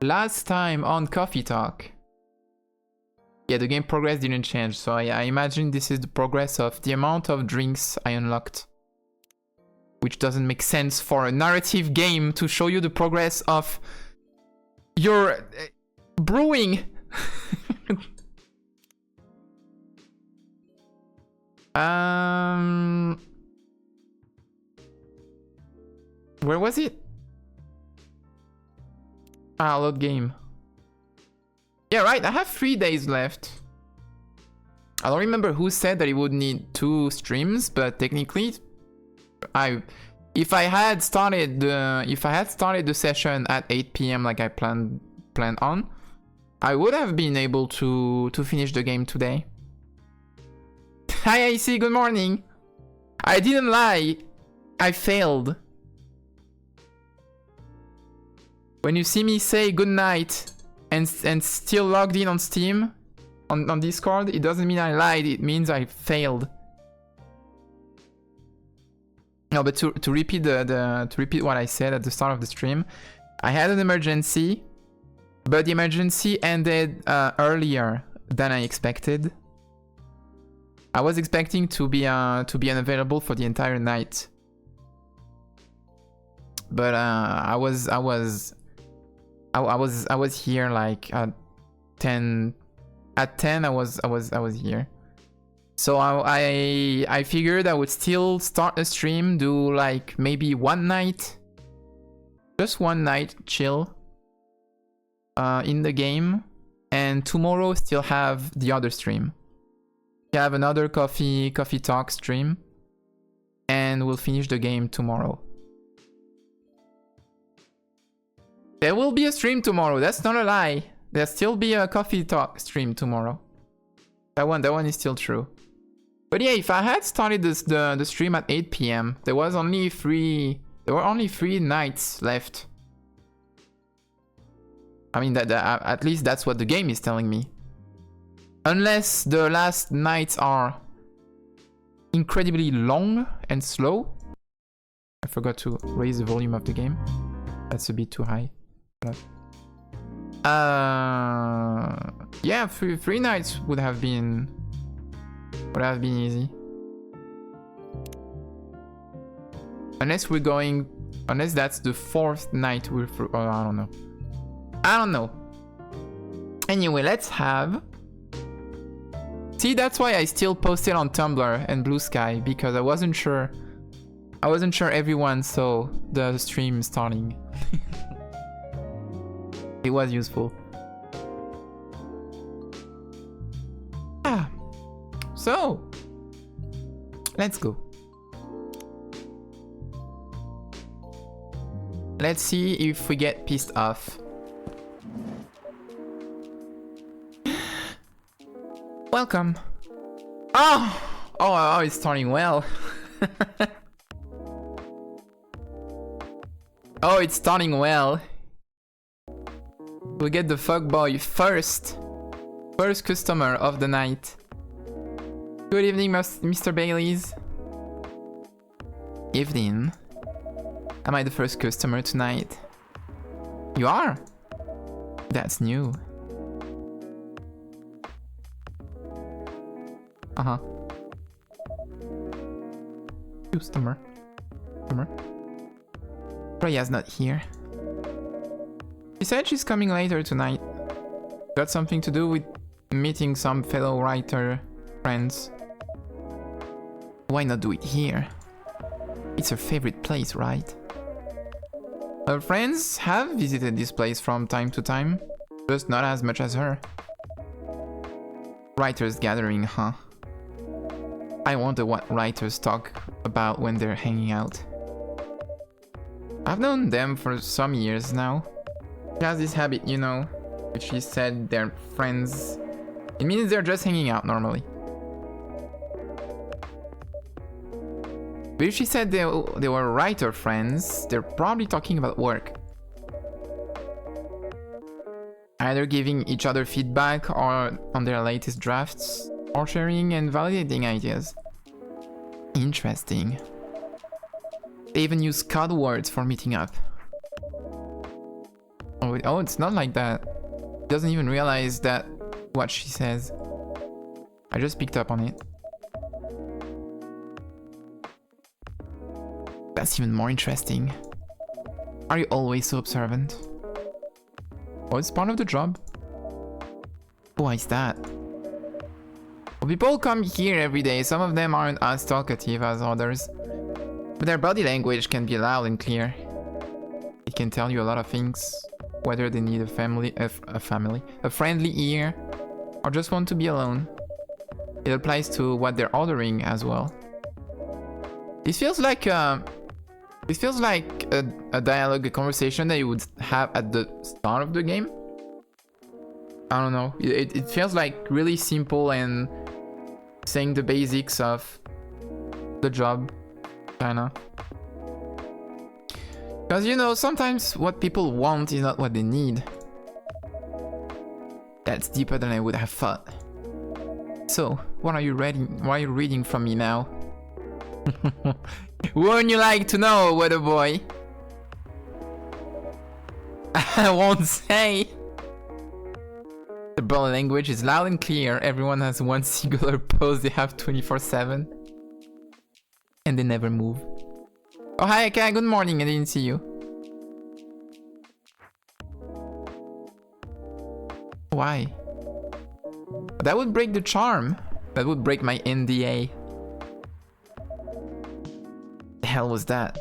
Last time on Coffee Talk. Yeah, the game progress didn't change, so I imagine this is the progress of the amount of drinks I unlocked. Which doesn't make sense for a narrative game to show you the progress of your brewing. Where was it? Ah, load game. Yeah, right, I have 3 days left. I don't remember who said that it would need 2 streams, but technically, if I had started the session at 8 PM like I planned on, I would have been able to finish the game today. Hi AC, good morning. I didn't lie. I failed. When you see me say good night and still logged in on Steam, on Discord, it doesn't mean I lied, it means I failed. No, but to repeat to repeat what I said at the start of the stream, I had an emergency, but the emergency ended earlier than I expected. I was expecting to be unavailable for the entire night, but I was here like at 10. At 10, I was here. So I figured I would still start a stream, do like maybe one night, just one night chill in the game, and tomorrow still have the other stream. We have another coffee talk stream, and we'll finish the game tomorrow. There will be a stream tomorrow, that's not a lie. There'll still be a coffee talk stream tomorrow. That one is still true. But yeah, if I had started the stream at 8 PM, there were only 3 nights left. I mean, at least that's what the game is telling me. Unless the last nights are incredibly long and slow. I forgot to raise the volume of the game. That's a bit too high. Yeah, three nights would have been easy. Unless that's the 4th night we're through. Oh, I don't know. Anyway, let's have. See, that's why I still posted on Tumblr and Blue Sky, because I wasn't sure everyone saw the stream starting. It was useful. So, let's go. Let's see if we get pissed off. Welcome. Oh, it's starting well. Oh, it's starting well. We get the fuckboy first customer of the night. Good evening, Mr. Baileys. Evening. Am I the first customer tonight? You are? That's new. Customer. Freya's not here. She said she's coming later tonight. Got something to do with meeting some fellow writer friends. Why not do it here? It's her favorite place, right? Her friends have visited this place from time to time, just not as much as her. Writers gathering, huh? I wonder what writers talk about when they're hanging out. I've known them for some years now. She has this habit, you know, if she said they're friends, it means they're just hanging out normally. But if she said they were writer friends, they're probably talking about work. Either giving each other feedback or on their latest drafts, or sharing and validating ideas. Interesting. They even use code words for meeting up. Oh, it's not like that. He doesn't even realize that what she says. I just picked up on it. That's even more interesting. Are you always so observant? Oh, it's part of the job. Why is that? Well, people come here every day. Some of them aren't as talkative as others. But their body language can be loud and clear. It can tell you a lot of things. Whether they need a friendly ear, or just want to be alone. It applies to what they're ordering as well. This feels like a dialogue, a conversation that you would have at the start of the game. I don't know. It feels like really simple and saying the basics of the job, kinda. Because, you know, sometimes what people want is not what they need. That's deeper than I would have thought. So, what are you reading? Why are you reading from me now? Wouldn't you like to know, weather boy? I won't say. The body language is loud and clear. Everyone has one singular pose they have 24/7. And they never move. Oh, hi, Aka. Good morning. I didn't see you. Why? That would break the charm. That would break my NDA. The hell was that?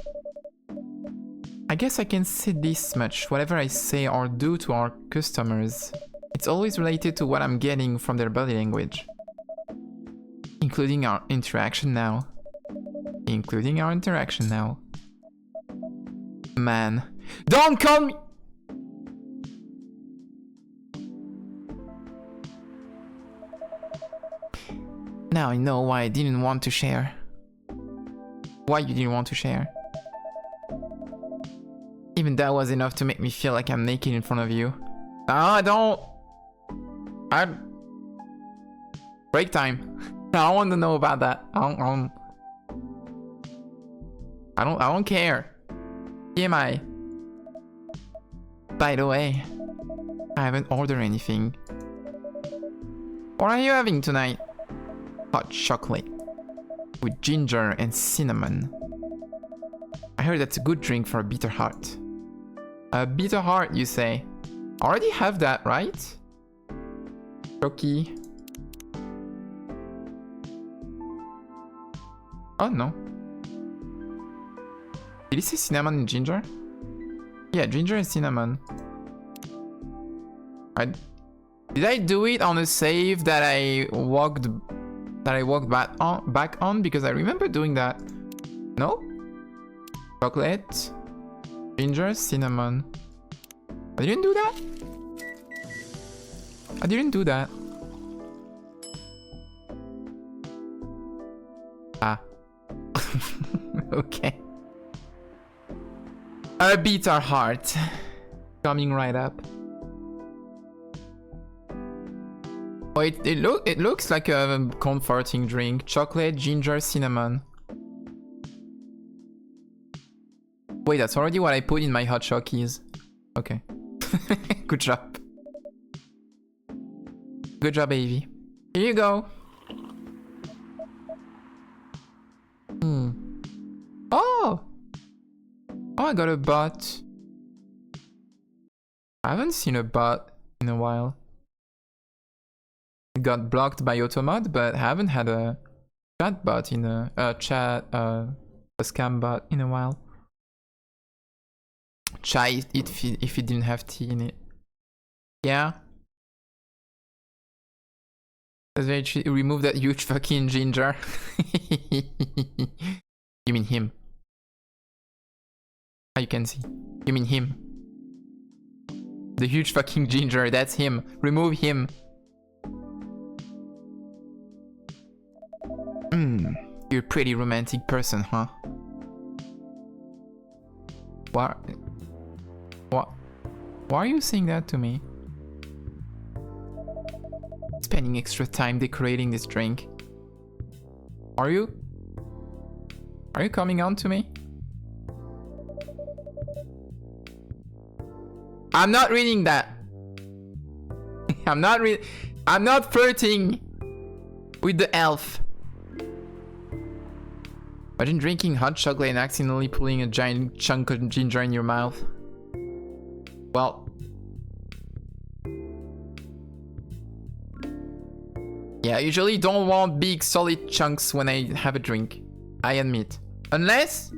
I guess I can say this much. Whatever I say or do to our customers, it's always related to what I'm getting from their body language. Including our interaction now. Man. Don't call me! Now I know why I didn't want to share. Why you didn't want to share. Even that was enough to make me feel like I'm naked in front of you. No, I don't. Break time. I don't want to know about that. I don't care. TMI. By the way, I haven't ordered anything. What are you having tonight? Hot chocolate with ginger and cinnamon. I heard that's a good drink for a bitter heart. A bitter heart, you say? I already have that, right? Chucky. Oh no. Did he say cinnamon and ginger? Yeah, ginger and cinnamon. Did I do it on a save that I walked back on? Because I remember doing that. No? Chocolate, ginger, cinnamon. I didn't do that? I didn't do that. Ah. Okay. A bitter heart. Coming right up. Oh, it looks like a comforting drink. Chocolate, ginger, cinnamon. Wait, that's already what I put in my hot chockies. Okay. Good job. Good job, baby. Here you go. Oh! Oh, I got a bot. I haven't seen a bot in a while. It got blocked by Automod, but I haven't had a chat bot in a scam bot in a while. Chai if it didn't have tea in it. Yeah. That's very true. Remove that huge fucking ginger. You mean him? Ah, you can see. You mean him? The huge fucking ginger, that's him. Remove him. You're a pretty romantic person, huh? What? Why are you saying that to me? Spending extra time decorating this drink. Are you? Are you coming on to me? I'm not reading that. I'm not flirting with the elf. Imagine drinking hot chocolate and accidentally pulling a giant chunk of ginger in your mouth. Well, yeah, I usually don't want big solid chunks when I have a drink. I admit. Unless...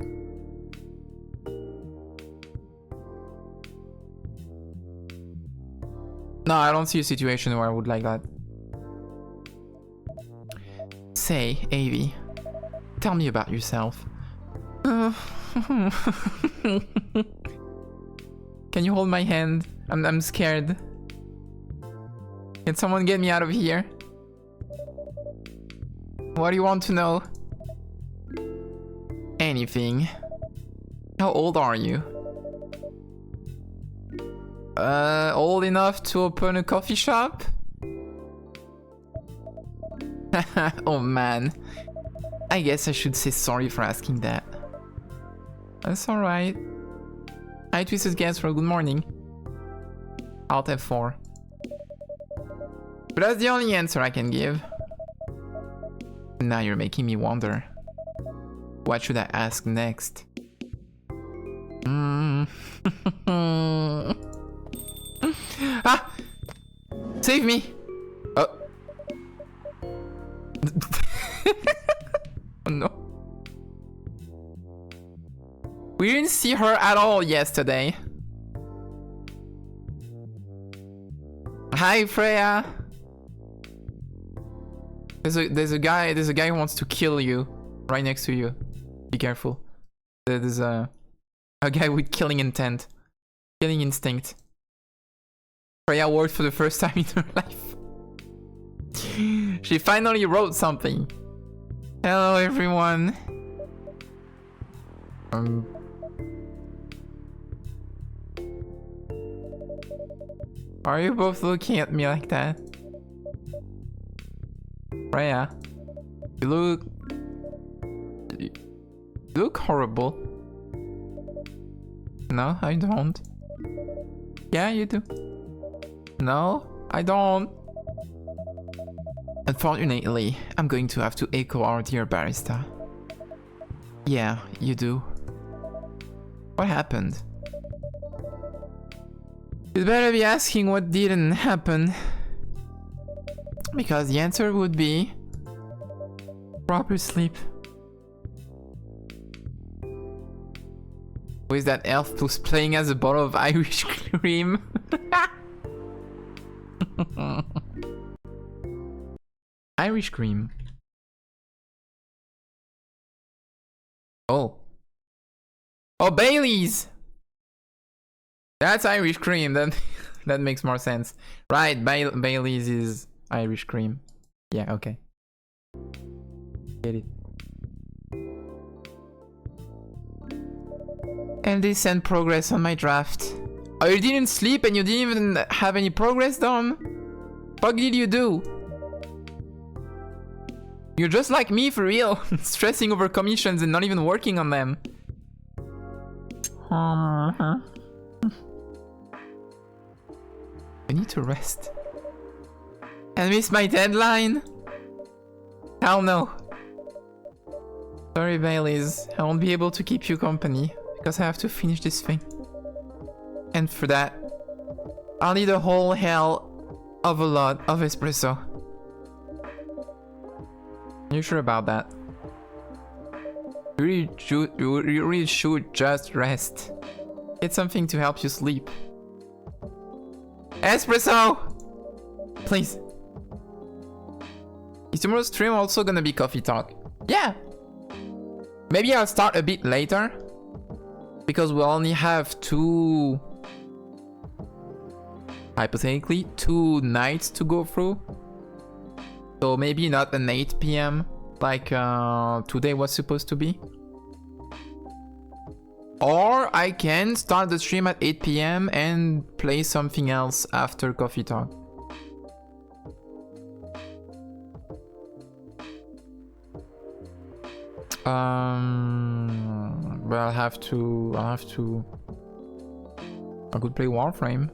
No, I don't see a situation where I would like that. Say, Avi, tell me about yourself. Can you hold my hand? I'm scared. Can someone get me out of here? What do you want to know? Anything. How old are you? Old enough to open a coffee shop? Oh man. I guess I should say sorry for asking that. That's alright. Hi, Twisted Gasper, good morning. Alt F4. But that's the only answer I can give. Now you're making me wonder. What should I ask next? Ah! Save me! Oh. Oh no. We didn't see her at all yesterday. Hi, Freya. There's a guy who wants to kill you right next to you. Be careful. There's a guy with killing intent. Killing instinct. Freya worked for the first time in her life. She finally wrote something. Hello everyone. Are you both looking at me like that? Freya, you look horrible. No, I don't. Yeah, you do. No, I don't. Unfortunately, I'm going to have to echo our dear barista. Yeah, you do. What happened? You'd better be asking what didn't happen. Because the answer would be... proper sleep. Who is that elf who's playing as a bottle of Irish cream? Irish cream. Oh. Oh, Bailey's! That's Irish cream. That makes more sense. Right, Bailey's is Irish cream. Yeah, okay. Get it. And they sent progress on my draft. Oh, you didn't sleep and you didn't even have any progress done? What did you do? You're just like me for real. Stressing over commissions and not even working on them. I need to rest. I missed my deadline. Hell no. Sorry, Baileys. I won't be able to keep you company because I have to finish this thing. And for that, I'll need a whole hell of a lot of espresso. You sure about that? You really should just rest. Get something to help you sleep. Espresso! Please. Is tomorrow's stream also gonna be coffee talk? Yeah! Maybe I'll start a bit later. Because we'll only have hypothetically, 2 nights to go through. So maybe not an 8 PM like today was supposed to be. Or I can start the stream at 8 PM and play something else after coffee talk. But I'll have to I could play Warframe.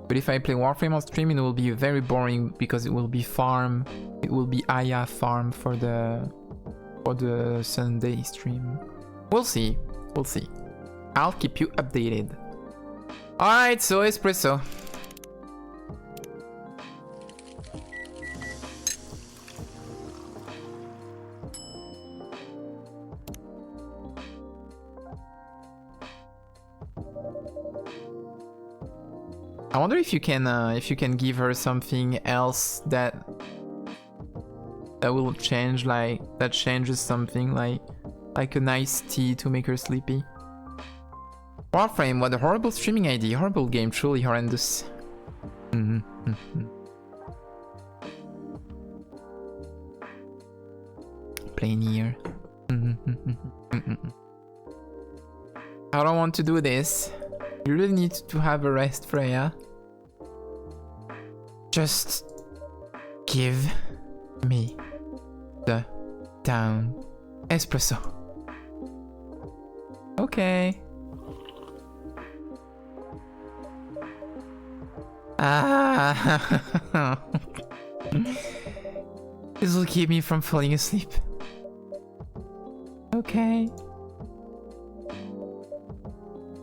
But if I play Warframe on stream, it will be very boring because it will be farm. It will be Aya farm for the Sunday stream. We'll see. We'll see. I'll keep you updated. Alright, so espresso. I wonder if you can give her something else that will change, like that changes something, like a nice tea to make her sleepy. Warframe, what a horrible streaming idea, horrible game, truly horrendous. Plain here. I don't want to do this. You really need to have a rest, Freya. Just give me the down espresso. Okay. Ah. This will keep me from falling asleep. Okay.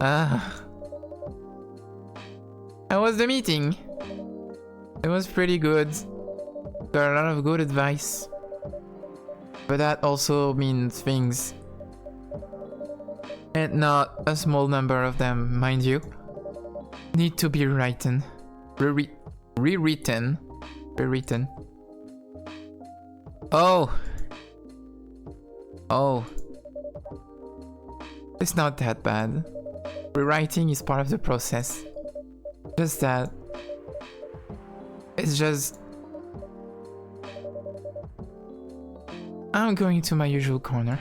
How was the meeting? It was pretty good. Got a lot of good advice. But that also means things. And not a small number of them, mind you. Need to be rewritten. Rewritten. Oh. Oh. It's not that bad. Rewriting is part of the process. Just that. It's just... I'm going to my usual corner.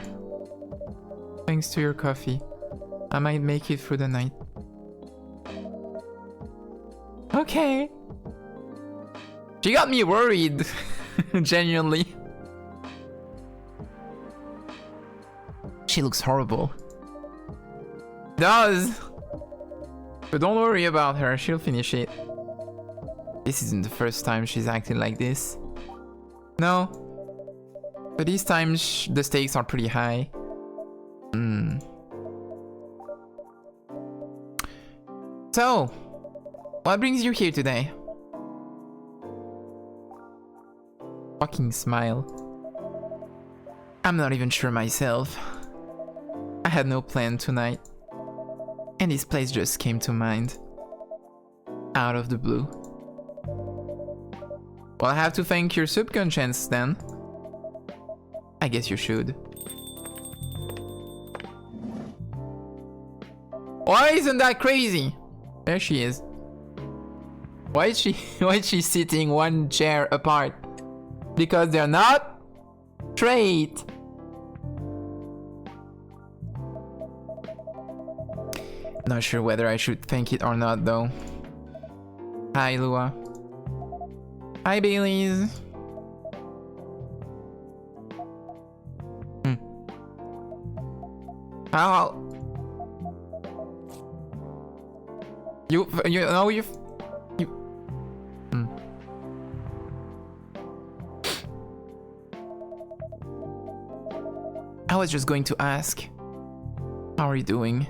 Thanks to your coffee. I might make it through the night. Okay. She got me worried. Genuinely. She looks horrible. Does. But don't worry about her, she'll finish it. This isn't the first time she's acted like this. No. But this time the stakes are pretty high. So, what brings you here today? Fucking smile. I'm not even sure myself. I had no plan tonight. And this place just came to mind. Out of the blue. Well, I have to thank your subconscious then. I guess you should. Why isn't that crazy? There she is. Why is she sitting one chair apart? Because they're not straight. Not sure whether I should thank it or not though. Hi Lua. Hi Baileys. How? You know you. I was just going to ask. How are you doing?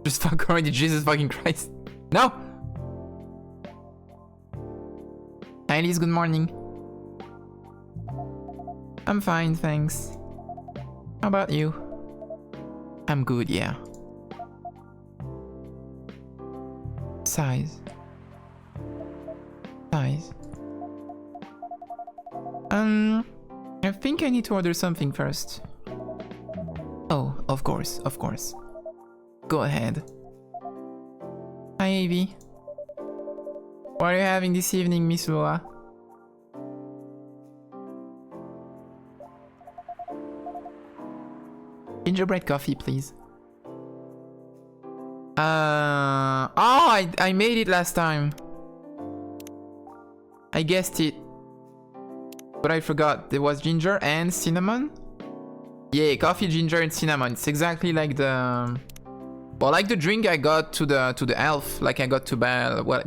Just fuck already, Jesus fucking Christ. No! Hi Liz, good morning. I'm fine, thanks. How about you? I'm good, yeah. Size. I think I need to order something first. Oh, of course. Go ahead. Hi, Avi. What are you having this evening, Miss Lua? Gingerbread coffee, please. I made it last time. I guessed it. But I forgot. There was ginger and cinnamon. Yeah, coffee, ginger, and cinnamon. It's exactly like the... Well, like the drink I got to the elf. Like I got to Belle. Well,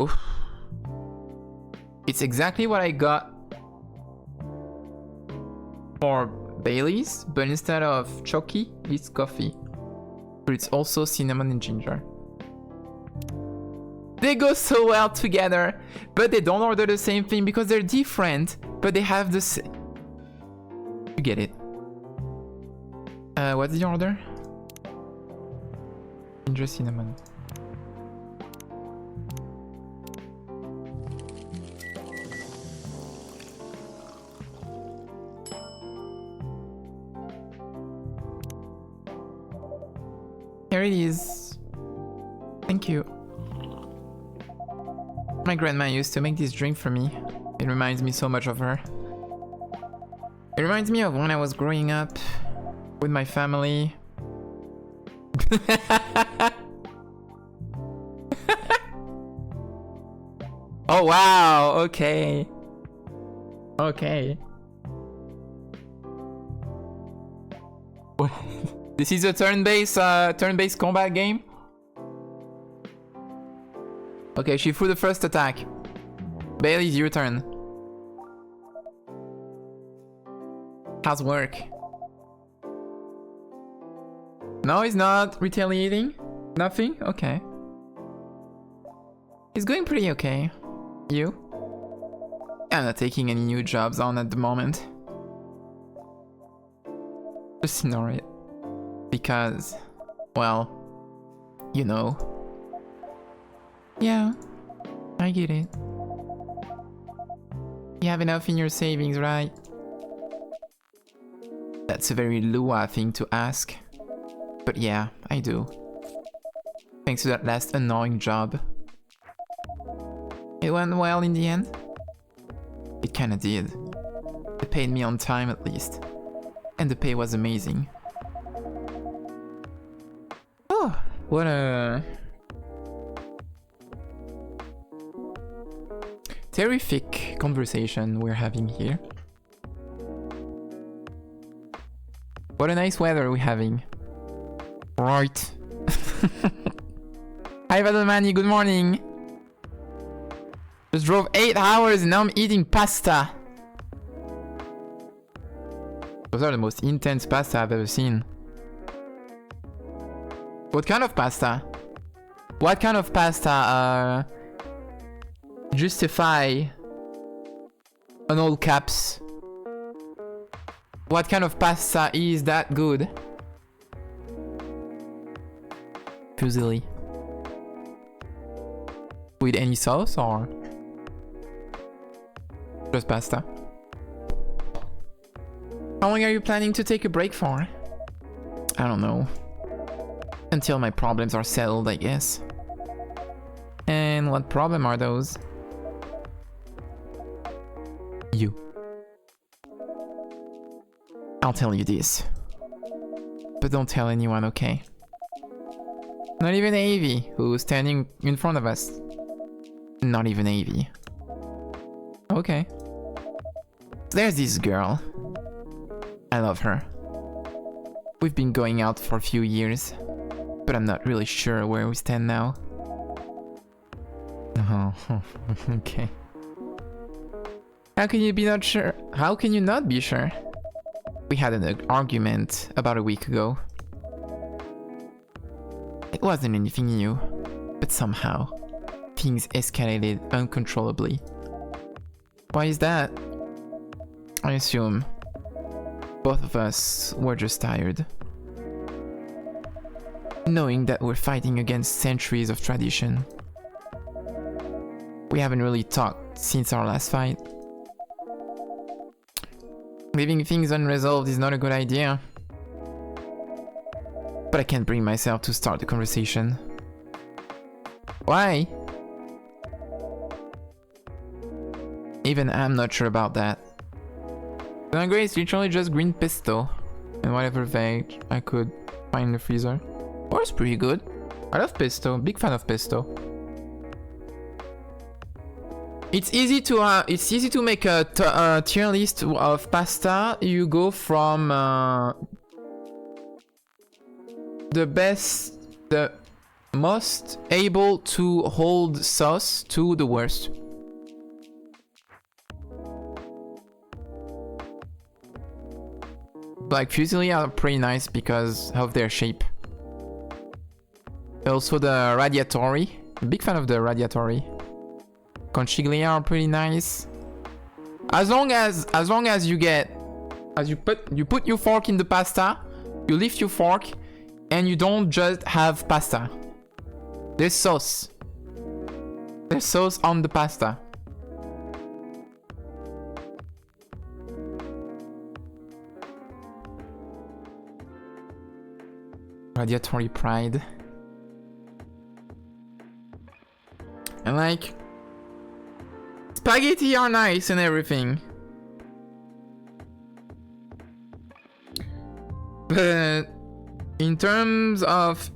oof. It's exactly what I got for Bailey's, but instead of Choki, it's coffee. But it's also cinnamon and ginger. They go so well together, but they don't order the same thing because they're different, but they have the same... You get it. What did you order? Ginger cinnamon. Here it is. Thank you. My grandma used to make this drink for me. It reminds me so much of her. It reminds me of when I was growing up with my family. Oh wow, okay. Okay. This is a turn-based combat game? Okay, she threw the first attack. Bailey's your turn. How's work? No, he's not retaliating? Nothing? Okay. He's going pretty okay. You? I'm not taking any new jobs on at the moment. Just ignore it. Because, well, you know. Yeah, I get it. You have enough in your savings, right? That's a very Lua thing to ask. But yeah, I do. Thanks to that last annoying job. It went well in the end? It kinda did. They paid me on time at least. And the pay was amazing. Oh, what a... terrific conversation we're having here. What a nice weather we're having. Right. Hi Vadomani, good morning. Just drove 8 hours and now I'm eating pasta. Those are the most intense pasta I've ever seen. What kind of pasta? What kind of pasta justify on all caps? What kind of pasta is that good? Fusilli. With any sauce or just pasta? How long are you planning to take a break for? I don't know. Until my problems are settled, I guess. And what problem are those? You. I'll tell you this. But don't tell anyone, okay? Not even Avi, who's standing in front of us. Not even Avi. Okay. There's this girl. I love her. We've been going out for a few years, but I'm not really sure where we stand now. Oh, okay. How can you be not sure? How can you not be sure? We had an argument about a week ago. It wasn't anything new, but somehow, things escalated uncontrollably. Why is that? I assume both of us were just tired. Knowing that we're fighting against centuries of tradition. We haven't really talked since our last fight. Leaving things unresolved is not a good idea. But I can't bring myself to start the conversation. Why? Even I'm not sure about that. Vinagre is literally just green pesto and whatever veg I could find in the freezer. Or it's pretty good. I love pesto, big fan of pesto. It's easy to make a tier list of pasta. You go from the most able to hold sauce to the worst. Like fusilli are pretty nice because of their shape. Also the radiatori. Big fan of the radiatori. Conchiglia are pretty nice. As long as you put your fork in the pasta, you lift your fork, and you don't just have pasta. There's sauce. There's sauce on the pasta. Radiatory pride. And like, spaghetti are nice and everything. But in terms of,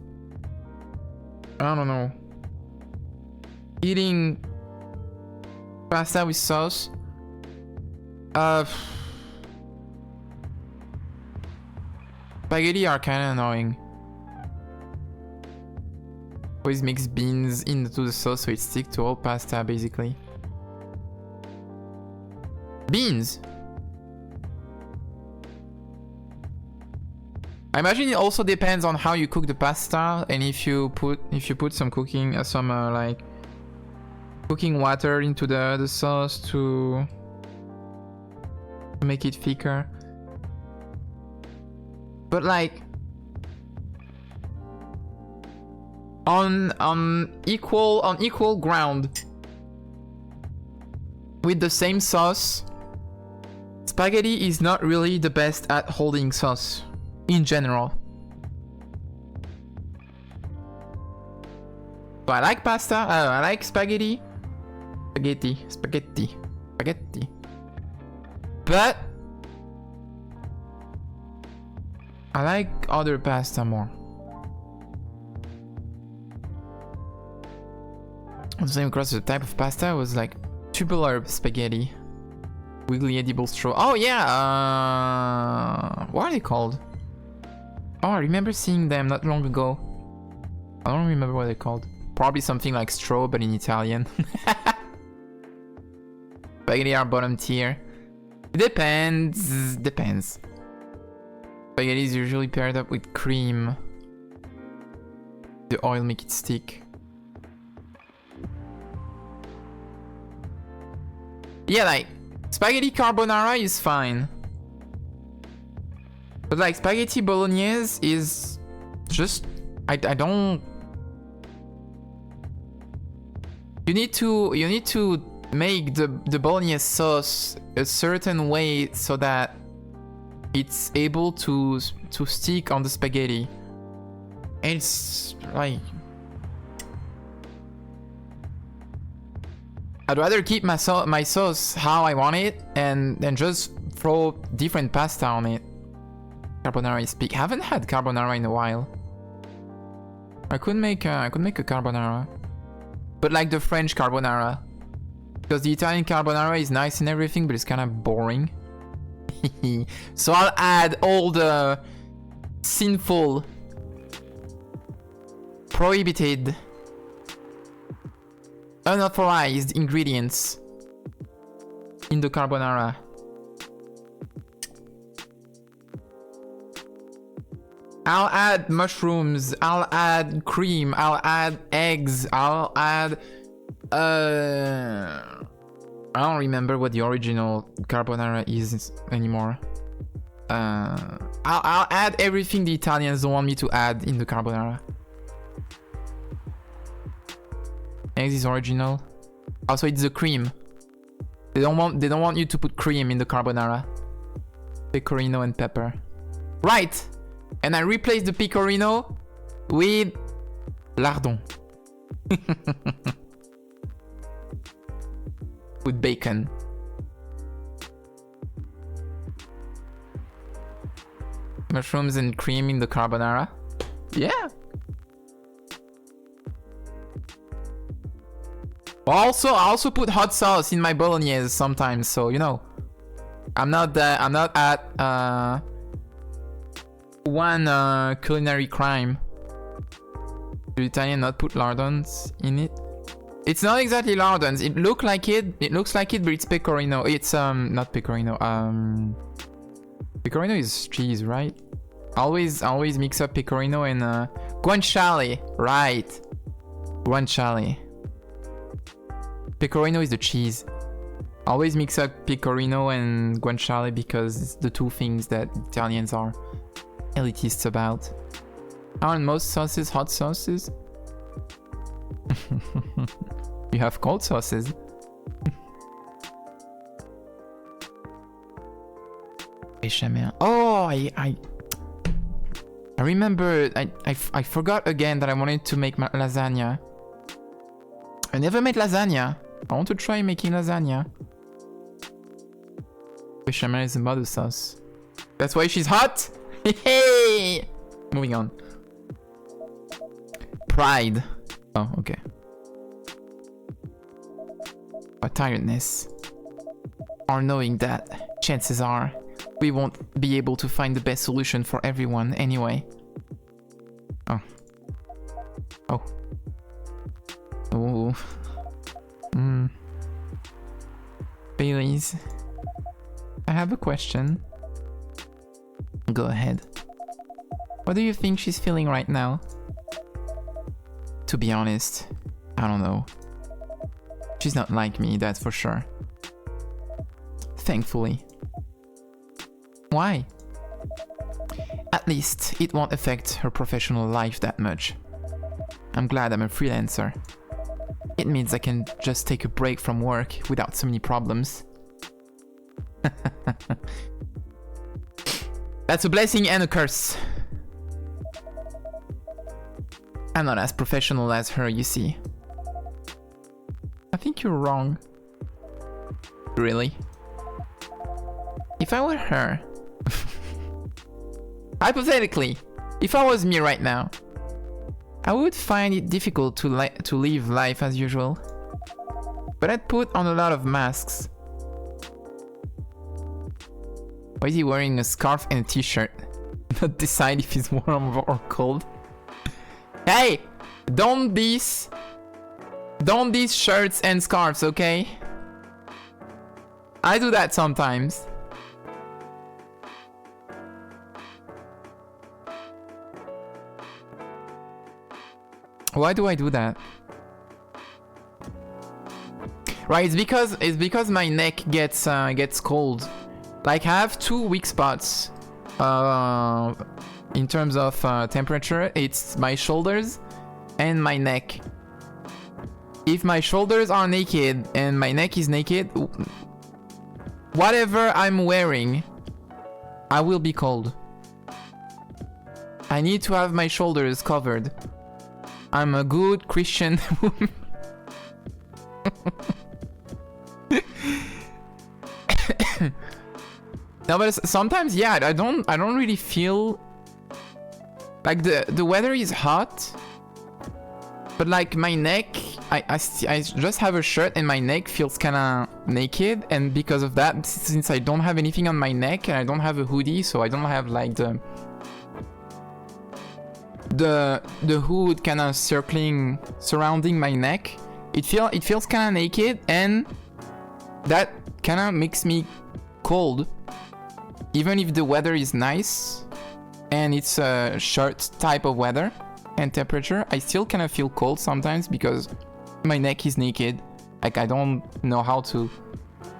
I don't know, eating pasta with sauce, spaghetti are kind of annoying. Always mix beans into the sauce so it sticks to all pasta basically. Beans! I imagine it also depends on how you cook the pasta and if you put some cooking like cooking water into the sauce to make it thicker. But like on equal ground with the same sauce, spaghetti is not really the best at holding sauce in general. So I like pasta, I like spaghetti. But I like other pasta more. The same across the type of pasta was like tubular spaghetti. Wiggly edible straw. Oh yeah, what are they called? Oh, I remember seeing them not long ago. I don't remember what they're called. Probably something like straw, but in Italian. Spaghetti are bottom tier. It depends. Spaghetti is usually paired up with cream. The oil make it stick. Yeah, like, spaghetti carbonara is fine. But like, spaghetti bolognese is just... I don't... You need to make the bolognese sauce a certain way so that it's able to stick on the spaghetti. And it's like... I'd rather keep my sauce how I want it and just throw different pasta on it. Carbonara is peak. Haven't had carbonara in a while. I could make a carbonara, but like the French carbonara, because the Italian carbonara is nice and everything, but it's kind of boring. So I'll add all the sinful, prohibited, unauthorized ingredients in the carbonara. I'll add mushrooms, I'll add cream, I'll add eggs, I'll add... I don't remember what the original carbonara is anymore. I'll add everything the Italians don't want me to add in the carbonara. Eggs is original. Also, it's the cream. They don't want you to put cream in the carbonara. Pecorino and pepper. Right! And I replaced the pecorino with lardon. With bacon. Mushrooms and cream in the carbonara. Yeah. I also put hot sauce in my bolognese sometimes, so you know. I'm not at one culinary crime. Do Italian not put lardons in it? It's not exactly lardons. It looks like it, but it's pecorino. It's not pecorino. Pecorino is cheese, right? Always mix up pecorino and guanciale, right? Guanciale. Pecorino is the cheese. Always mix up pecorino and guanciale because it's the two things that Italians are elitists about. Aren't most sauces hot sauces? You have cold sauces. Bechamel. Oh, I remember. I forgot again that I wanted to make lasagna. I never made lasagna. I want to try making lasagna. Bechamel is a mother sauce. That's why she's hot. Hey. Moving on. Pride. Oh, okay. Or tiredness. Or knowing that chances are we won't be able to find the best solution for everyone anyway. Oh. Oh. Oh. Baileys. I have a question. Go ahead. What do you think she's feeling right now? To be honest, I don't know. She's not like me, that's for sure. Thankfully. Why? At least it won't affect her professional life that much. I'm glad I'm a freelancer. It means I can just take a break from work without so many problems. That's a blessing and a curse. I'm not as professional as her, you see. I think you're wrong. Really? If I were her... Hypothetically, if I was me right now, I would find it difficult to live life as usual. But I'd put on a lot of masks. Why is he wearing a scarf and a t-shirt? Not decide if he's warm or cold. Hey! Don't these shirts and scarves, okay? I do that sometimes. Why do I do that? Right, it's because my neck gets cold. Like I have 2 weak spots in terms of temperature. It's my shoulders and my neck. If my shoulders are naked and my neck is naked, whatever I'm wearing, I will be cold. I need to have my shoulders covered. I'm a good Christian woman. No, but sometimes, yeah, I don't really feel like the weather is hot, but like my neck, I just have a shirt and my neck feels kind of naked, and because of that, since I don't have anything on my neck and I don't have a hoodie, so I don't have like the hood kind of surrounding my neck, it feels kind of naked, and that kind of makes me cold. Even if the weather is nice and it's a short type of weather and temperature, I still kind of feel cold sometimes because my neck is naked. Like, I don't know how to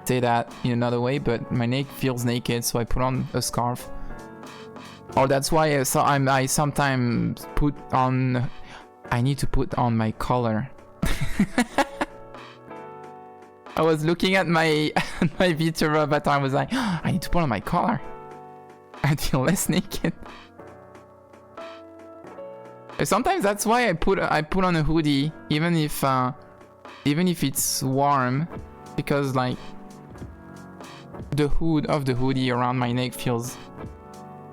say that in another way, but my neck feels naked, so I put on a scarf. Or that's why I sometimes put on... I need to put on my collar. I was looking at my Vitura, but I was like, oh, I need to put on my collar. I feel less naked. Sometimes that's why I put on a hoodie, even if it's warm, because like the hood of the hoodie around my neck feels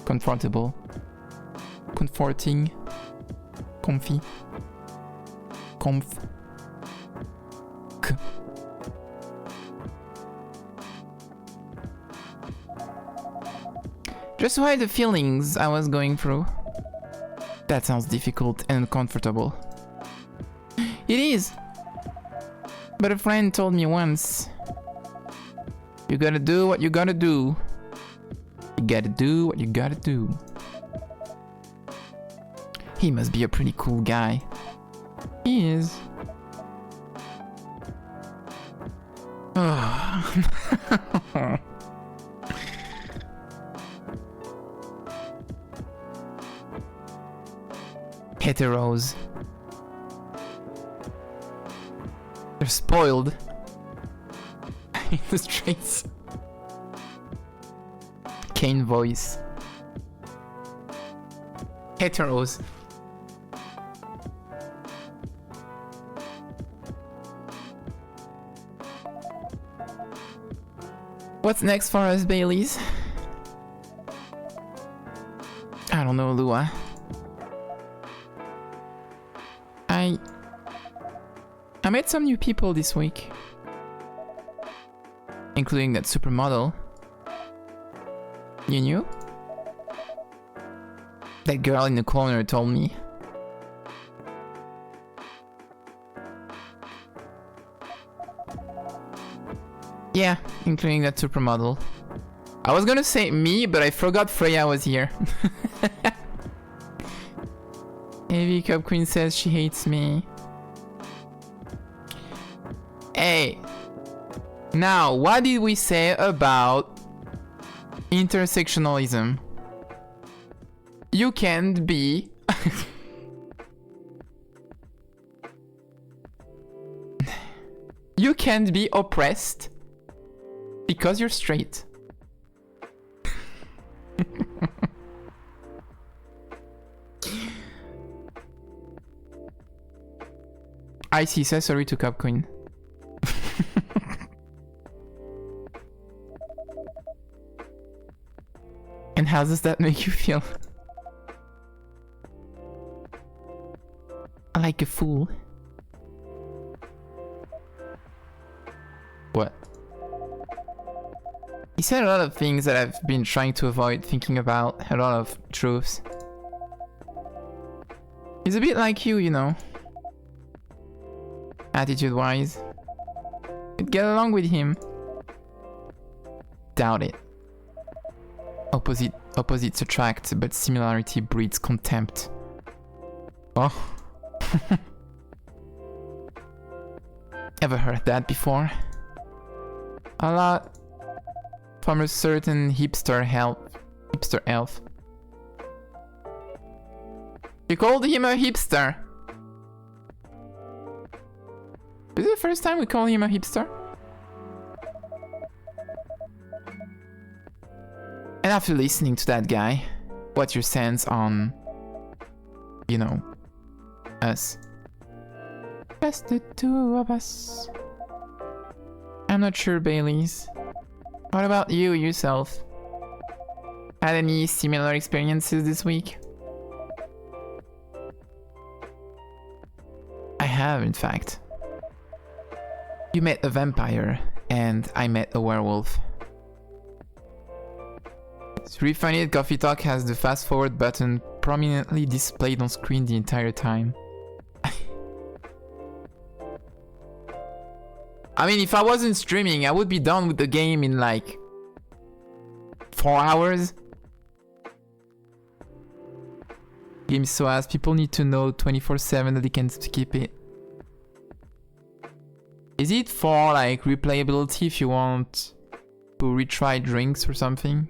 comforting, comfy. Just to hide the feelings I was going through. That sounds difficult and uncomfortable. It is. But a friend told me once, you gotta do what you gotta do. You gotta do what you gotta do. He must be a pretty cool guy. He is. Heteros. They're spoiled. In the streets. Kane voice. Heteros. What's next for us, Baileys? I don't know, Lua. I met some new people this week. Including that supermodel. You knew? That girl in the corner told me. Yeah, including that supermodel. I was gonna say me, but I forgot Freya was here. Heavy Cup Queen says she hates me. Hey. Now, what did we say about intersectionalism? You can't be... You can't be oppressed because you're straight. Icy says sorry to Cup Queen. And how does that make you feel? Like a fool. What? He said a lot of things that I've been trying to avoid thinking about, a lot of truths. He's a bit like you know. Attitude-wise. You'd get along with him. Doubt it. Opposites attract, but similarity breeds contempt. Oh. Ever heard that before? A lot. From a certain hipster elf. You called him a hipster. Is it the first time we call him a hipster? And after listening to that guy, what's your sense on, you know, us? Just the two of us. I'm not sure, Baileys. What about you yourself? Had any similar experiences this week? I have, in fact. You met a vampire, and I met a werewolf. It's really funny that Coffee Talk has the fast forward button prominently displayed on screen the entire time. I mean, if I wasn't streaming, I would be done with the game in like 4 hours. Game is so ass, people need to know 24/7 that they can skip it. Is it for like replayability if you want to retry drinks or something?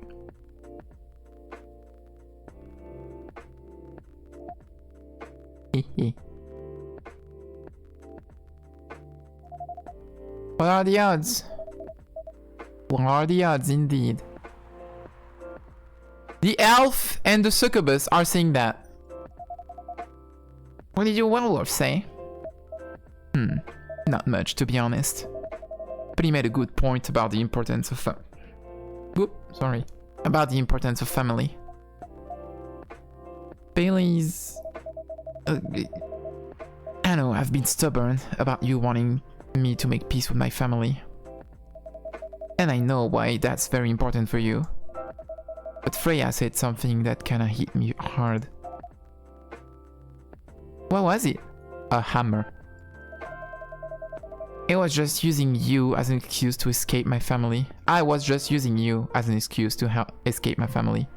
What are the odds? What are the odds indeed? The elf and the succubus are saying that. What did your werewolf say? Not much, to be honest. But he made a good point about the importance of about the importance of family. Bailey's... I know, I've been stubborn about you wanting me to make peace with my family. And I know why that's very important for you. But Freya said something that kinda hit me hard. What was it? A hammer. It was just using you as an excuse to escape my family. I was just using you as an excuse to escape my family.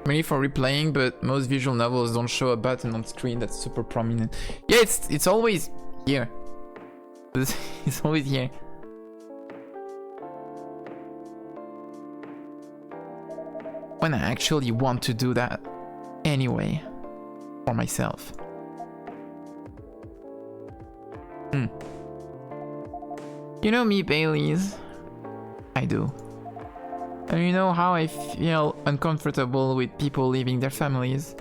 Mainly for replaying, but most visual novels don't show a button on screen that's super prominent. Yeah, it's always here. It's always here. When I actually want to do that anyway, for myself. You know me, Baileys. I do. And you know how I feel uncomfortable with people leaving their families.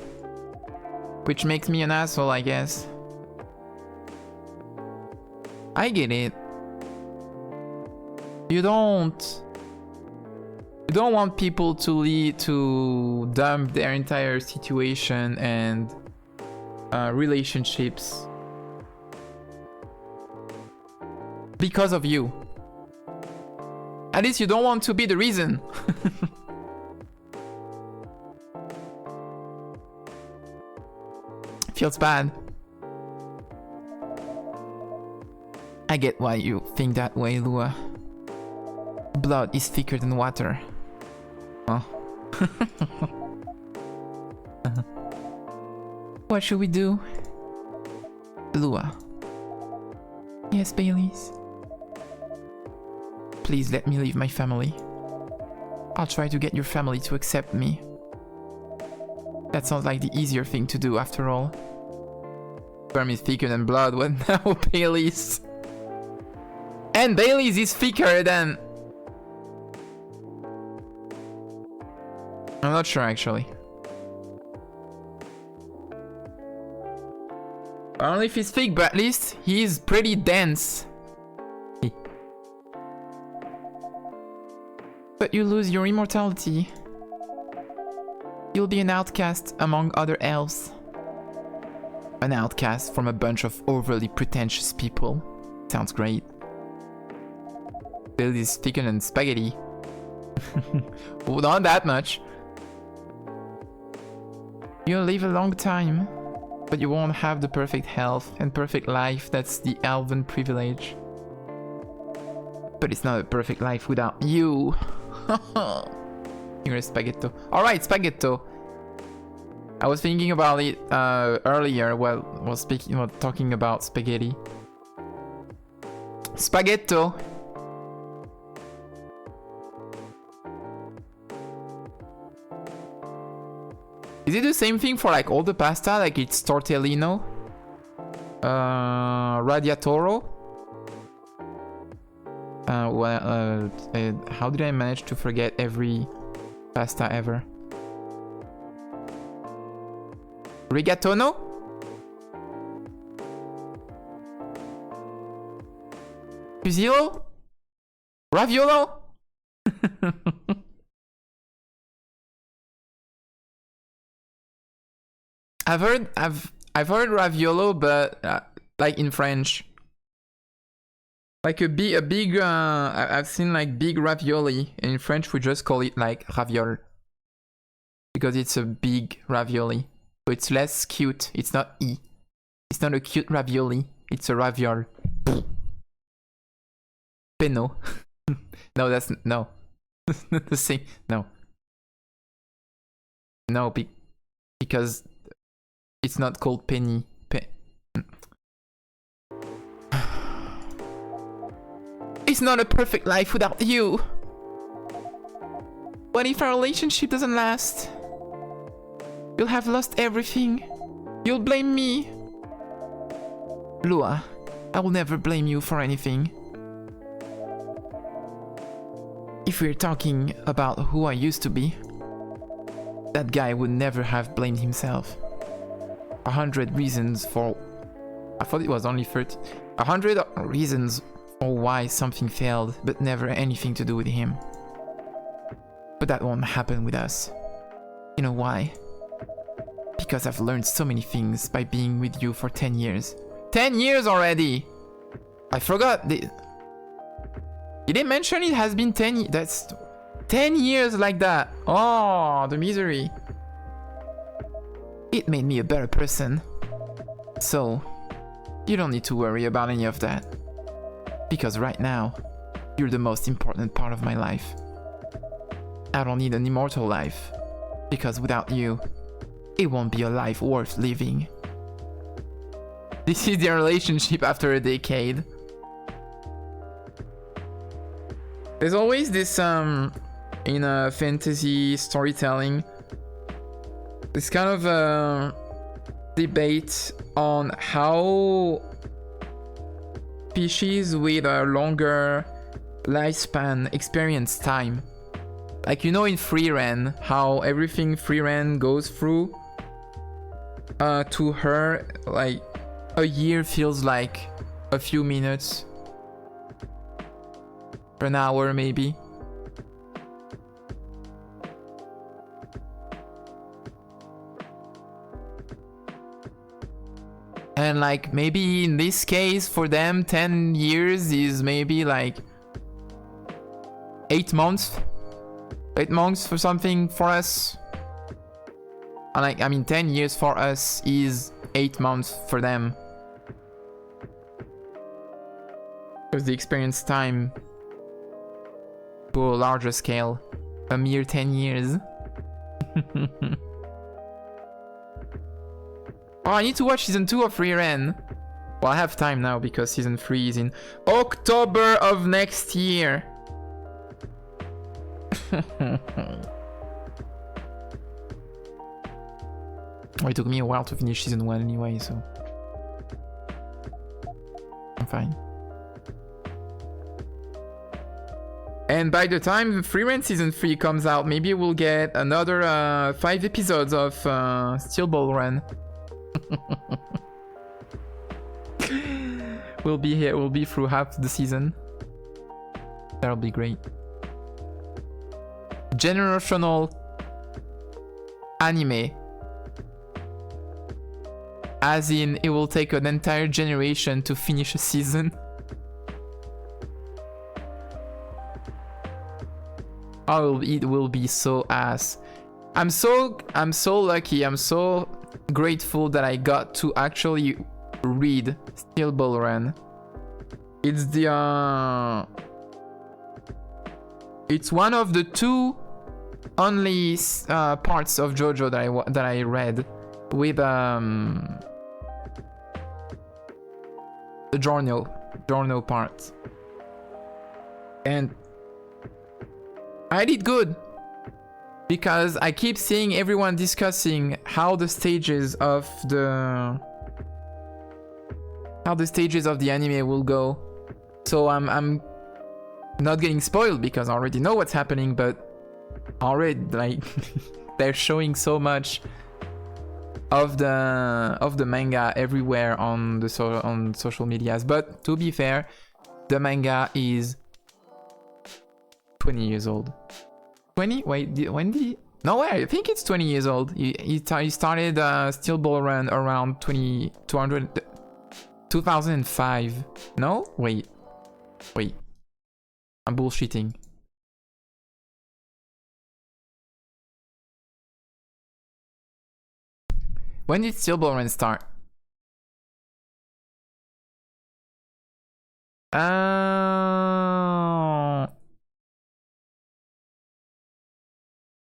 Which makes me an asshole, I guess. I get it. You don't want people to dump their entire situation and relationships because of you. At least you don't want to be the reason. Feels bad. I get why you think that way, Lua. Blood is thicker than water. Oh. What should we do? Lua. Yes, Baileys. Please let me leave my family. I'll try to get your family to accept me. That sounds like the easier thing to do after all. Sperm is thicker than blood. What now, Baileys? And Baileys is thicker than... I'm not sure actually. I don't know if he's thick, but at least he's pretty dense. But you lose your immortality. You'll be an outcast among other elves. An outcast from a bunch of overly pretentious people. Sounds great. Build is thicker than spaghetti. Well, not that much. You'll live a long time, but you won't have the perfect health and perfect life. That's the elven privilege. But it's not a perfect life without you. You're a spaghetto. Alright, spaghetto. I was thinking about it earlier while talking about spaghetti. Spaghetto. Is it the same thing for like all the pasta? Like it's tortellino, radiatoro. How did I manage to forget every pasta ever? Rigatoni? Fusillo? Raviolo? I've heard raviolo, but like in French. Like a big I've seen like big ravioli. In French we just call it like raviol. Because it's a big ravioli. So it's less cute. It's not It's not a cute ravioli. It's a raviol. Peno. No, that's no. The same. No. No, because it's not called penny. It's not a perfect life without you. What if our relationship doesn't last? You'll have lost everything. You'll blame me. Lua, I will never blame you for anything. If we're talking about who I used to be, that guy would never have blamed himself. 100 reasons for... I thought it was only 30. 100 reasons for why something failed, but never anything to do with him. But that won't happen with us. You know why? Because I've learned so many things by being with you for 10 years. 10 years already! I forgot. Did they mention it has been 10 years? That's 10 years like that. Oh, the misery. It made me a better person. So, you don't need to worry about any of that. Because right now, you're the most important part of my life. I don't need an immortal life. Because without you, it won't be a life worth living. This is their relationship after a decade. There's always this, in a fantasy storytelling, this kind of debate on how species with a longer lifespan experience time. Like, you know, in Frieren, how everything Frieren goes through, to her, like, a year feels like a few minutes. An hour, maybe. And like, maybe in this case, for them, 10 years is maybe like 8 months. 8 months for something for us. And like, I mean, 10 years for us is 8 months for them. Because the experience time to a larger scale, a mere 10 years. Oh, I need to watch season 2 of Frieren. Well, I have time now because season 3 is in October of next year. Oh, it took me a while to finish season 1 anyway, so I'm fine. And by the time Frieren season 3 comes out, maybe we'll get another 5 episodes of Steel Ball Run. We'll be here, we'll be through half the season. That'll be great. Generational anime. As in, it will take an entire generation to finish a season. Oh, it will be so ass. I'm so lucky, I'm so grateful that I got to actually read Steel Ball Run. It's the it's one of the 2 only parts of JoJo that I read with the journal part. And I did good. Because I keep seeing everyone discussing how the stages of the anime will go. So I'm not getting spoiled because I already know what's happening, but already like they're showing so much of the manga everywhere on social medias. But to be fair, the manga is 20 years old. 20? Wait, when did he... No way, I think it's 20 years old. He started Steel Ball Run around 2005. No? Wait. I'm bullshitting. When did Steel Ball Run start?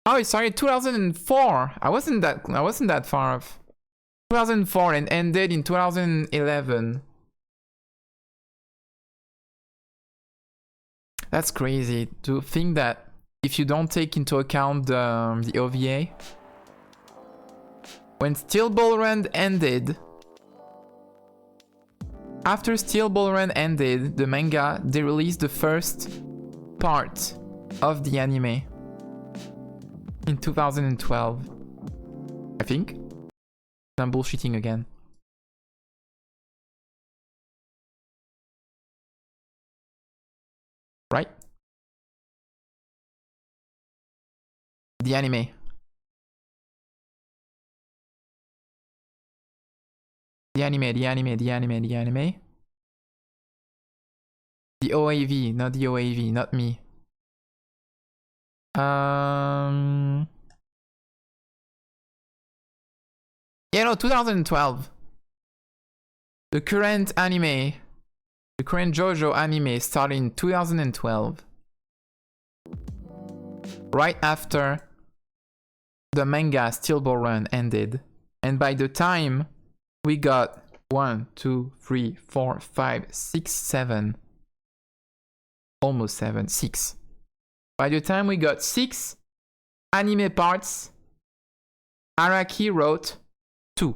Oh, it started 2004. I wasn't that far off. 2004 and ended in 2011. That's crazy to think that if you don't take into account the OVA, when Steel Ball Run ended, after Steel Ball Run ended, the manga, they released the first part of the anime in 2012, I think. I'm bullshitting again. Right? The anime. The OAV, not the OAV, not me. Yeah, no, 2012. The current anime, the current JoJo anime started in 2012. Right after the manga Steel Run ended. And by the time we got 1, 2, 3, 4, 5, 6, 7, almost 7, 6. By the time we got 6 anime parts, Araki wrote 2.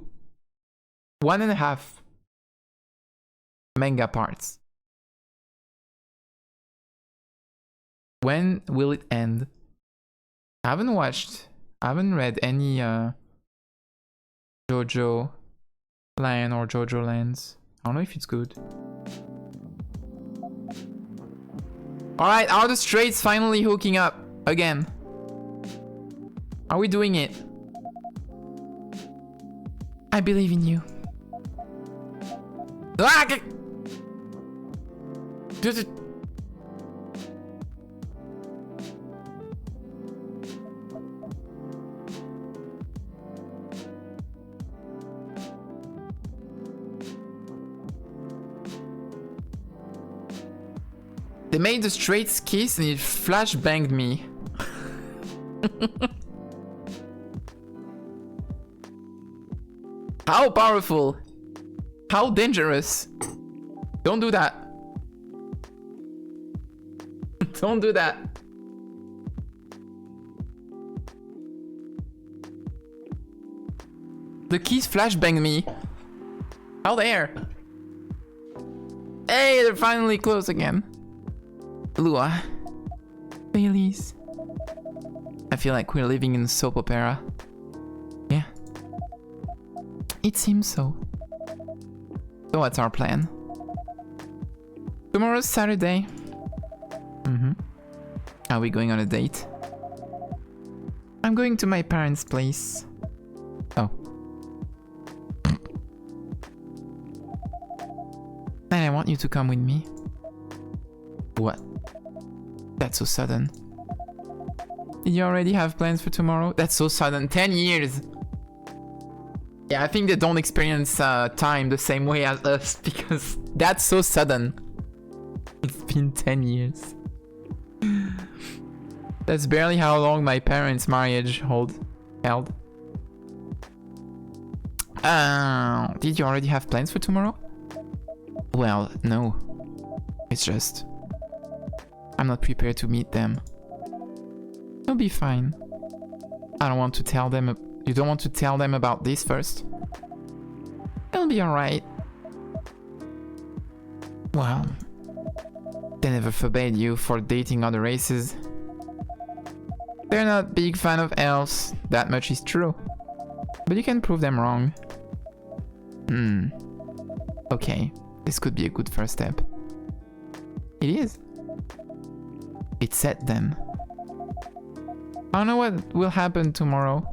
1.5 manga parts. When will it end? I haven't read any JoJo Land or JoJo Lands. I don't know if it's good. Alright, are the Straits finally hooking up again? Are we doing it? I believe in you. They made the Straits kiss and it flashbanged me. How powerful? How dangerous? Don't do that. Don't do that. The keys flashbanged me. How there? Hey, they're finally close again. Lua. Baileys. I feel like we're living in a soap opera. Yeah. It seems so. So what's our plan? Tomorrow's Saturday. Are we going on a date? I'm going to my parents' place. Oh. And I want you to come with me. What? That's so sudden. Did you already have plans for tomorrow? That's so sudden. 10 years! Yeah, I think they don't experience time the same way as us because that's so sudden. It's been 10 years. That's barely how long my parents' marriage held. Did you already have plans for tomorrow? Well, no. It's just... I'm not prepared to meet them. It'll be fine. I don't want to tell them... You don't want to tell them about this first? It'll be alright. Well... They never forbade you for dating other races. They're not big fan of elves, that much is true. But you can prove them wrong. Okay, this could be a good first step. It is. It's set then. I don't know what will happen tomorrow,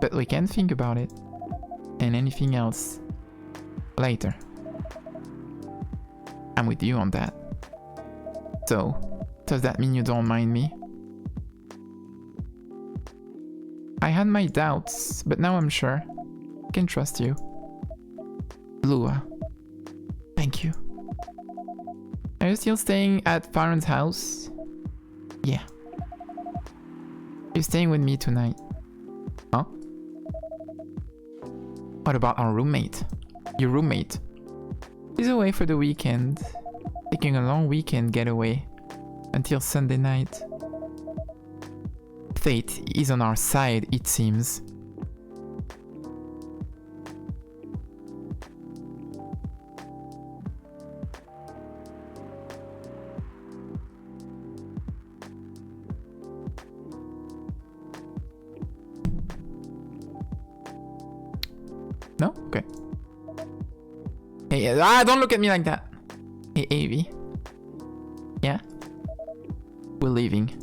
but we can think about it. And anything else later. I'm with you on that. So, does that mean you don't mind me? I had my doubts, but now I'm sure. I can trust you. Lua. Thank you. Are you still staying at Farron's house? Yeah. You're staying with me tonight. Huh? What about our roommate? Your roommate? He's away for the weekend. Taking a long weekend getaway. Until Sunday night. Fate is on our side, it seems. No? Okay. Hey, don't look at me like that. Hey, Avi. Yeah? We're leaving.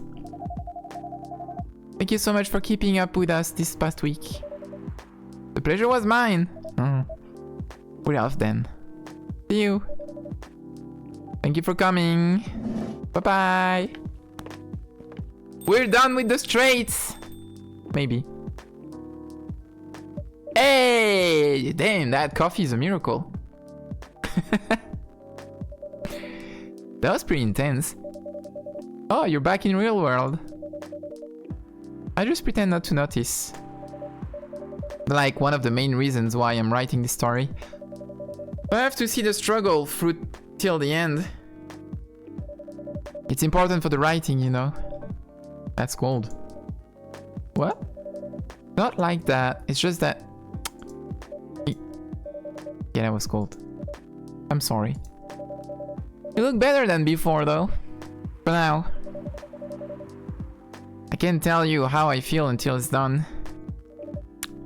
Thank you so much for keeping up with us this past week. The pleasure was mine. We're off then. See you. Thank you for coming. Bye-bye. We're done with the straights. Maybe. Hey, damn, that coffee is a miracle. That was pretty intense. Oh, you're back in real world. I just pretend not to notice. Like one of the main reasons why I'm writing this story. I have to see the struggle through till the end. It's important for the writing, you know. That's cold. What? Not like that. It's just that... Yeah, that was cold. I'm sorry. You look better than before, though. For now. I can't tell you how I feel until it's done.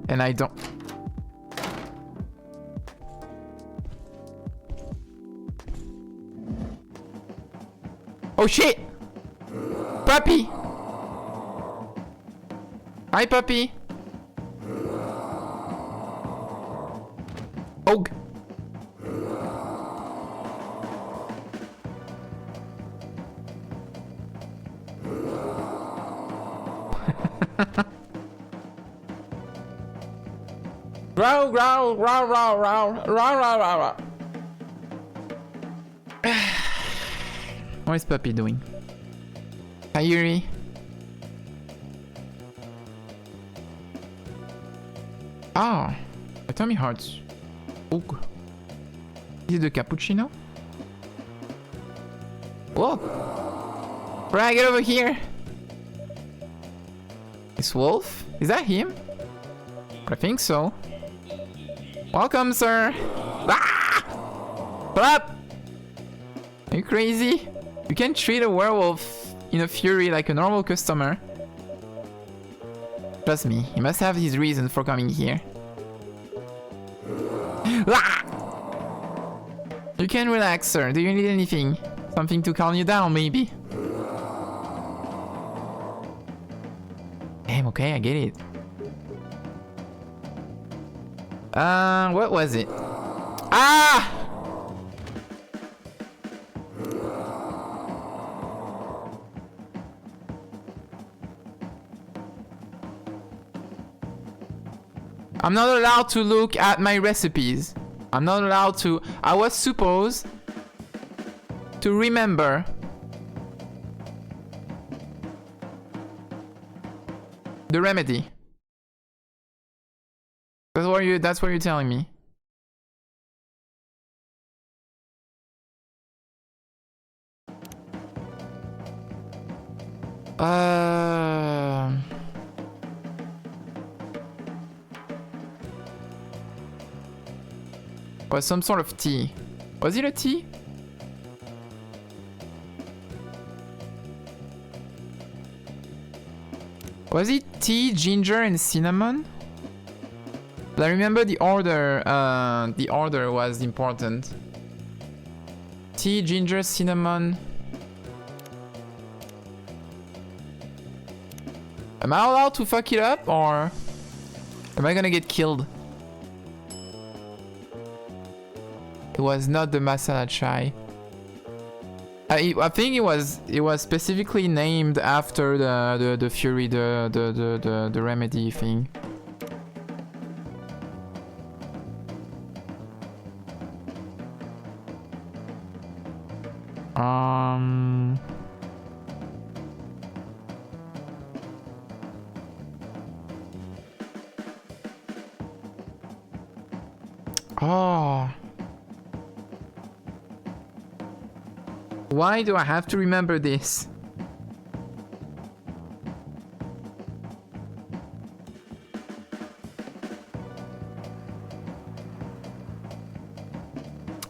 And I don't... Oh shit! Puppy! Hi, puppy! Oh! Growl, growl, growl, growl, growl, growl, growl, growl. What is Puppy doing? Hi, Yuri. Ah, a tummy hearts. Oh. Is it the cappuccino? Whoa! Right, get over here. Is Wolf? Is that him? I think so. Welcome, sir. Ah! What up? Are you crazy? You can't treat a werewolf in a fury like a normal customer. Trust me, he must have his reasons for coming here. Ah! You can relax, sir. Do you need anything? Something to calm you down, maybe? Damn, okay, I get it. What was it? Ah! I'm not allowed to look at my recipes. I'm not allowed to... I was supposed to remember the remedy. That's what you're telling me. Was some sort of tea. Was it a tea? Was it tea, ginger, and cinnamon? But I remember the order. The order was important. Tea, ginger, cinnamon. Am I allowed to fuck it up, or am I gonna get killed? It was not the masala chai. I think it was specifically named after the fury, the remedy thing. Oh. Why do I have to remember this?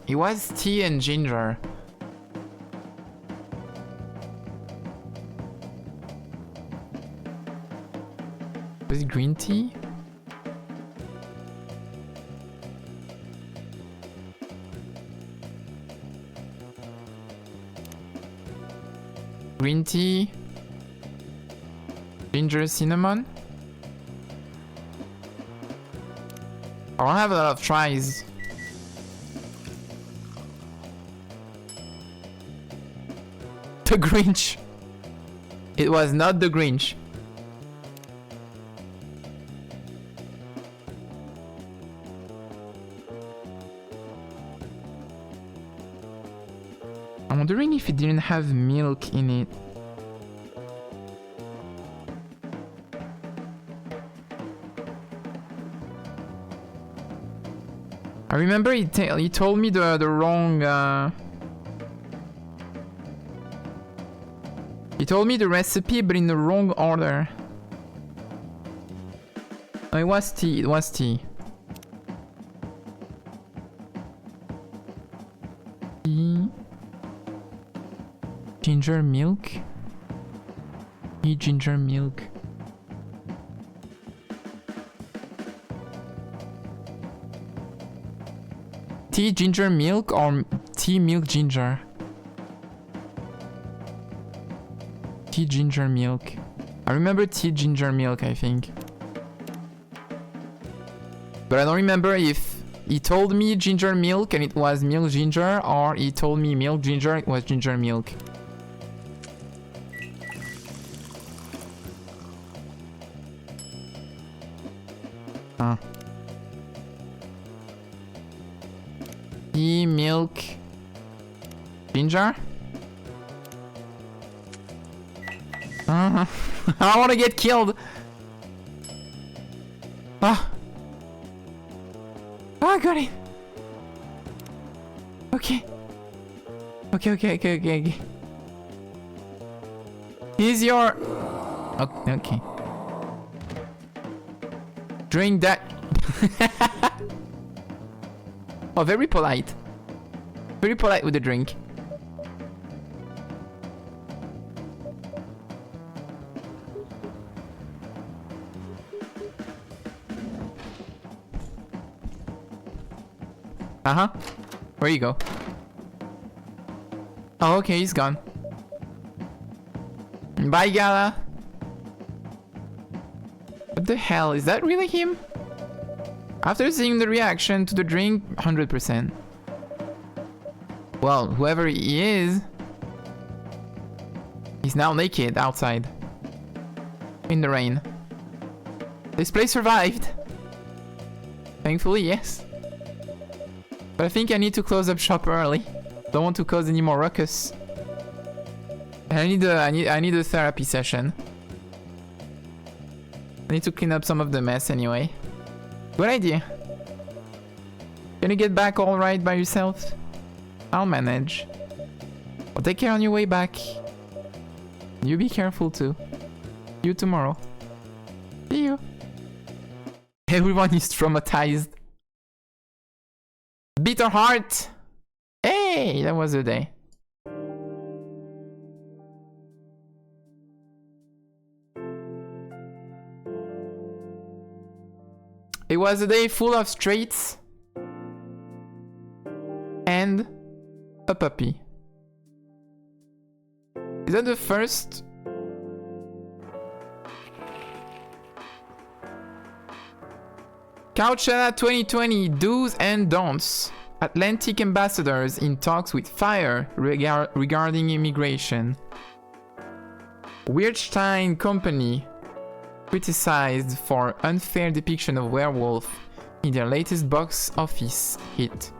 It was tea and ginger. Was it green tea? Green tea, ginger, cinnamon. I don't have a lot of tries. The Grinch. It was not the Grinch. I'm wondering if it didn't have milk in it. I remember he told me the wrong... He told me the recipe, but in the wrong order. Oh, it was tea, it was tea. Tea. Ginger milk? Tea, ginger milk. Tea, ginger milk, or tea, milk, ginger? Tea, ginger milk. I remember tea, ginger milk, I think. But I don't remember if he told me ginger milk and it was milk ginger, or he told me milk ginger, it was ginger milk. Huh. Tea, milk, ginger? I want to get killed. Ah. Oh, I got it. Okay. Okay. Here's your... Oh, okay. Drink that. Oh, very polite. Very polite with the drink. Uh-huh. Where you go? Oh, okay, he's gone. Bye, Gala. What the hell? Is that really him? After seeing the reaction to the drink, 100%. Well, whoever he is, he's now naked outside. In the rain. This place survived. Thankfully, yes. But I think I need to close up shop early. Don't want to cause any more ruckus. And I need a therapy session. I need to clean up some of the mess anyway. Good idea. Can you get back all right by yourself? I'll manage. Well, take care on your way back. You be careful too. See you tomorrow. See you. Everyone is traumatized. Bitter heart. Hey, that was a day. It was a day full of straits and a puppy. Is that the first? Coachella 2020 do's and don'ts. Atlantic ambassadors in talks with Fire regarding immigration. Weirdstein Company criticized for unfair depiction of werewolf in their latest box office hit.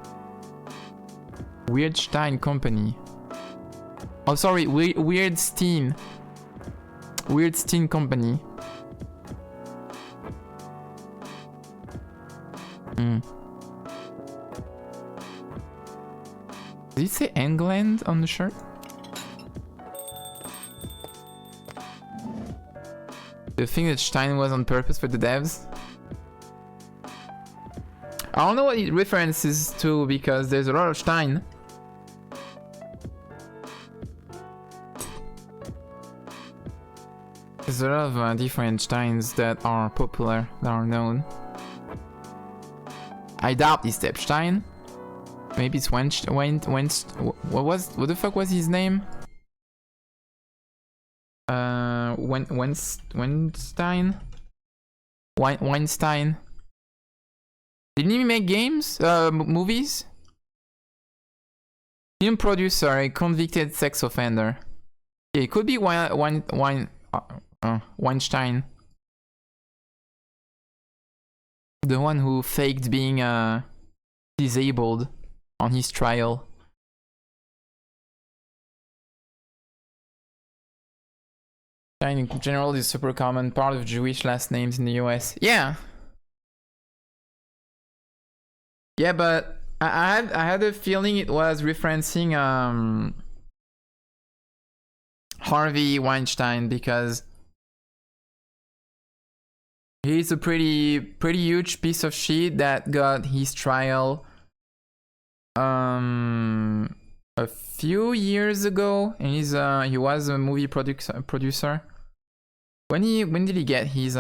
Weirdstein Company. Oh, sorry, Weirdstein. Weirdstein Company. Did it say England on the shirt? Do you think that Stein was on purpose for the devs? I don't know what it references to because there's a lot of Stein. There's a lot of different Steins that are popular, that are known. I doubt it's Epstein. Maybe it's what the fuck was his name? Weinstein? Weinstein? Didn't he make games? Movies? Film producer, a convicted sex offender. Yeah, it could be Weinstein. The one who faked being disabled on his trial. Stein in general is a super common part of Jewish last names in the US. Yeah. Yeah, but I had a feeling it was referencing Harvey Weinstein because he's a pretty huge piece of shit that got his trial a few years ago, and he was a movie producer. When did he get his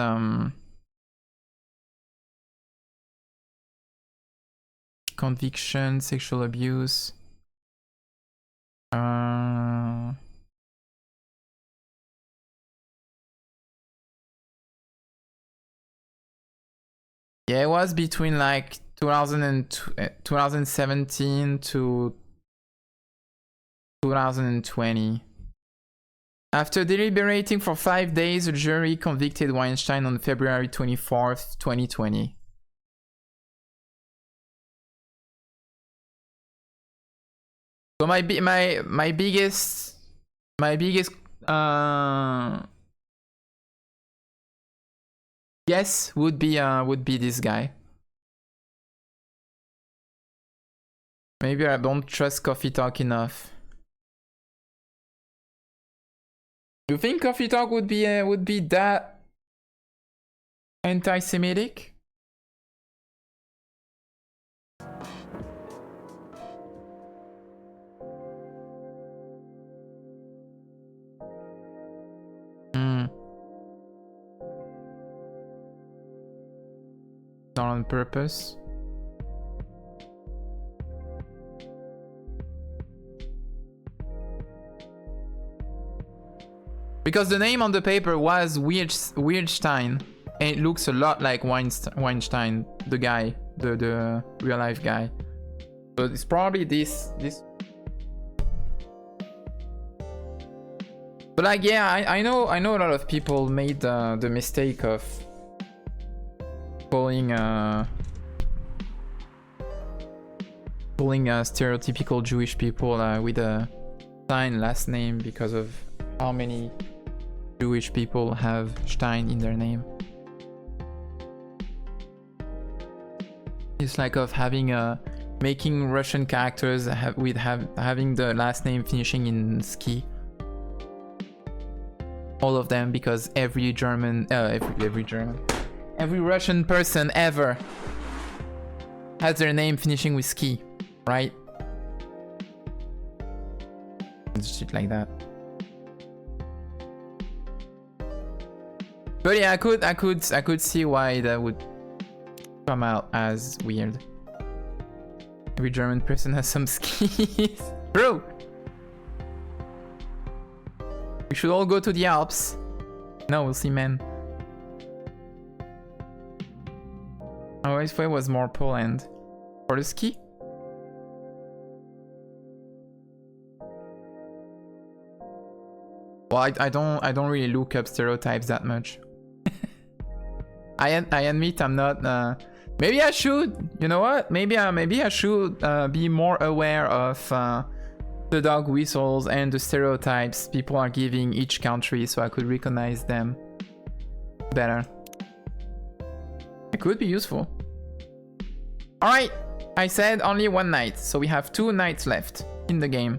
conviction, sexual abuse? Yeah, it was between like 2017 to 2020. After deliberating for 5 days, a jury convicted Weinstein on February 24th, 2020. So my biggest guess would be this guy. Maybe I don't trust Coffee Talk enough. You think Coffee Talk would be that anti-Semitic? Not on purpose. Because the name on the paper was Weirdstein, and it looks a lot like Weinstein, the guy, the real life guy. So it's probably this. But like, yeah, I know a lot of people made the mistake of calling stereotypical Jewish people with a Stein last name because of how many Jewish people have Stein in their name. It's like of having making Russian characters having the last name finishing in ski. All of them, because every Russian person ever has their name finishing with ski, right? Shit like that. But yeah, I could see why that would come out as weird. Every German person has some skis. Bro! We should all go to the Alps. No, we'll see, man. I always thought it was more Poland. For the ski? Well, I don't really look up stereotypes that much. I admit I'm not. Maybe I should. You know what? Maybe I should be more aware of the dog whistles and the stereotypes people are giving each country, so I could recognize them better. It could be useful. All right, I said only one night, so we have 2 nights left in the game.